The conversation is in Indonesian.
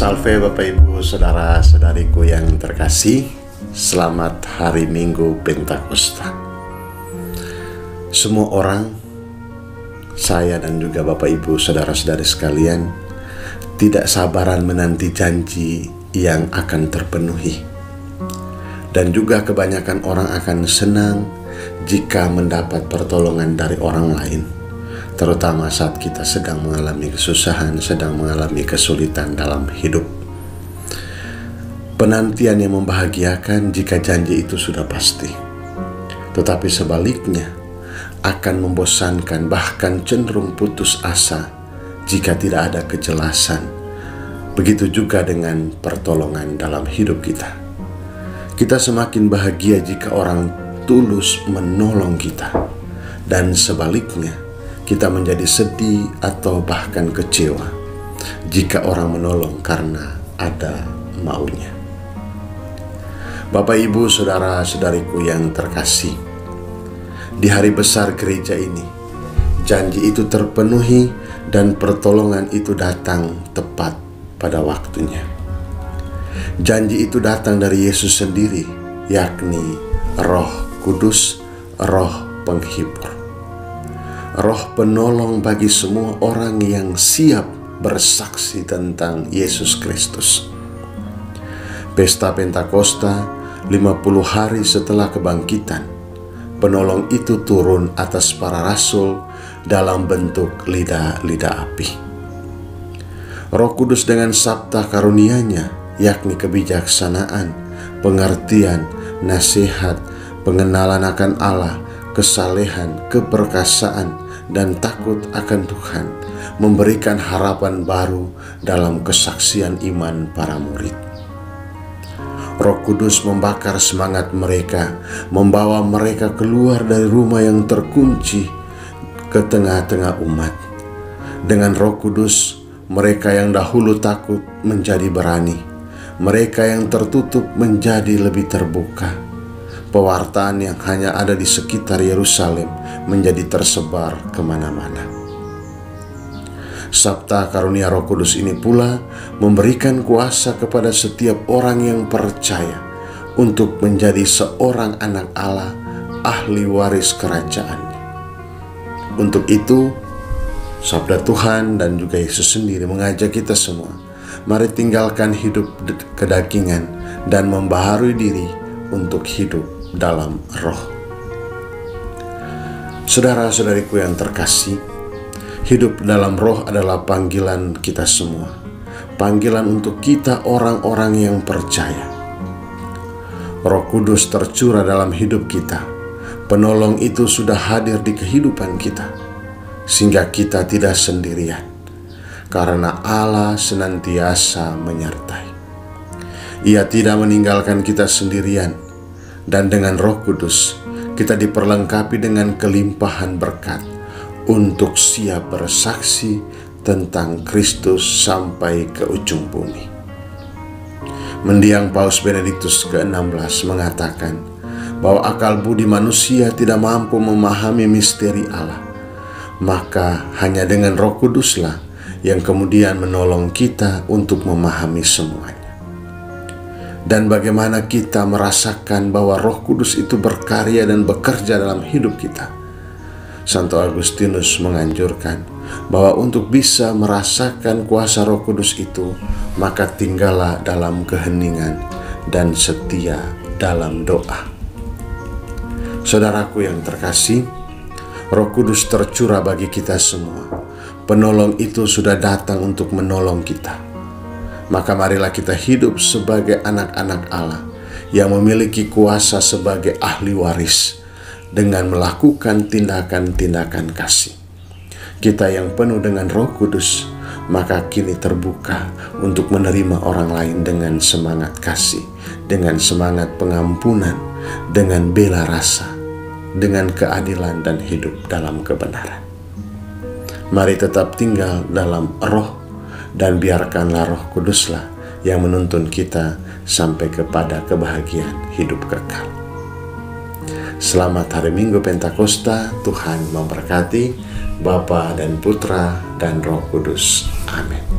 Salve Bapak Ibu Saudara-saudariku yang terkasih. Selamat hari Minggu Pentakosta. Semua orang, saya dan juga Bapak Ibu Saudara-saudari sekalian, tidak sabaran menanti janji yang akan terpenuhi. Dan juga kebanyakan orang akan senang jika mendapat pertolongan dari orang lain, terutama saat kita sedang mengalami kesusahan, sedang mengalami kesulitan dalam hidup. Penantian yang membahagiakan jika janji itu sudah pasti. Tetapi sebaliknya, akan membosankan, bahkan cenderung putus asa jika tidak ada kejelasan. Begitu juga dengan pertolongan dalam hidup kita. Kita semakin bahagia jika orang tulus menolong kita. Dan sebaliknya, kita menjadi sedih atau bahkan kecewa jika orang menolong karena ada maunya. Bapak, Ibu, Saudara-saudariku yang terkasih, di hari besar gereja ini, janji itu terpenuhi dan pertolongan itu datang tepat pada waktunya. Janji itu datang dari Yesus sendiri, yakni Roh Kudus, Roh Penghibur. Roh penolong bagi semua orang yang siap bersaksi tentang Yesus Kristus. Pesta Pentakosta 50 hari setelah kebangkitan, penolong itu turun atas para rasul dalam bentuk lidah-lidah api. Roh Kudus dengan sabta karunia-Nya, yakni kebijaksanaan, pengertian, nasihat, pengenalan akan Allah, kesalehan, keperkasaan, dan takut akan Tuhan, memberikan harapan baru dalam kesaksian iman para murid. Roh Kudus membakar semangat mereka, membawa mereka keluar dari rumah yang terkunci ke tengah-tengah umat. Dengan Roh Kudus, mereka yang dahulu takut menjadi berani, mereka yang tertutup menjadi lebih terbuka. Pewartaan yang hanya ada di sekitar Yerusalem menjadi tersebar kemana-mana. Sabta karunia Roh Kudus ini pula memberikan kuasa kepada setiap orang yang percaya untuk menjadi seorang anak Allah, ahli waris kerajaannya. Untuk itu, sabda Tuhan dan juga Yesus sendiri mengajak kita semua, mari tinggalkan hidup kedagingan dan membaharui diri untuk hidup dalam roh. Saudara-saudariku yang terkasih, hidup dalam roh adalah panggilan kita semua. Panggilan untuk kita orang-orang yang percaya. Roh Kudus tercurah dalam hidup kita. Penolong itu sudah hadir di kehidupan kita, sehingga kita tidak sendirian, karena Allah senantiasa menyertai. Ia tidak meninggalkan kita sendirian. Dan dengan Roh Kudus, kita diperlengkapi dengan kelimpahan berkat untuk siap bersaksi tentang Kristus sampai ke ujung bumi. Mendiang Paus Benediktus ke-16 mengatakan bahwa akal budi manusia tidak mampu memahami misteri Allah. Maka hanya dengan Roh Kuduslah yang kemudian menolong kita untuk memahami semuanya. Dan bagaimana kita merasakan bahwa Roh Kudus itu berkarya dan bekerja dalam hidup kita. Santo Agustinus menganjurkan bahwa untuk bisa merasakan kuasa Roh Kudus itu, maka tinggallah dalam keheningan dan setia dalam doa. Saudaraku yang terkasih, Roh Kudus tercurah bagi kita semua. Penolong itu sudah datang untuk menolong kita. Maka marilah kita hidup sebagai anak-anak Allah yang memiliki kuasa sebagai ahli waris dengan melakukan tindakan-tindakan kasih. Kita yang penuh dengan Roh Kudus, maka kini terbuka untuk menerima orang lain dengan semangat kasih, dengan semangat pengampunan, dengan bela rasa, dengan keadilan dan hidup dalam kebenaran. Mari tetap tinggal dalam roh, dan biarkanlah Roh Kuduslah yang menuntun kita sampai kepada kebahagiaan hidup kekal. Selamat hari Minggu Pentakosta. Tuhan memberkati, Bapa dan Putra dan Roh Kudus. Amin.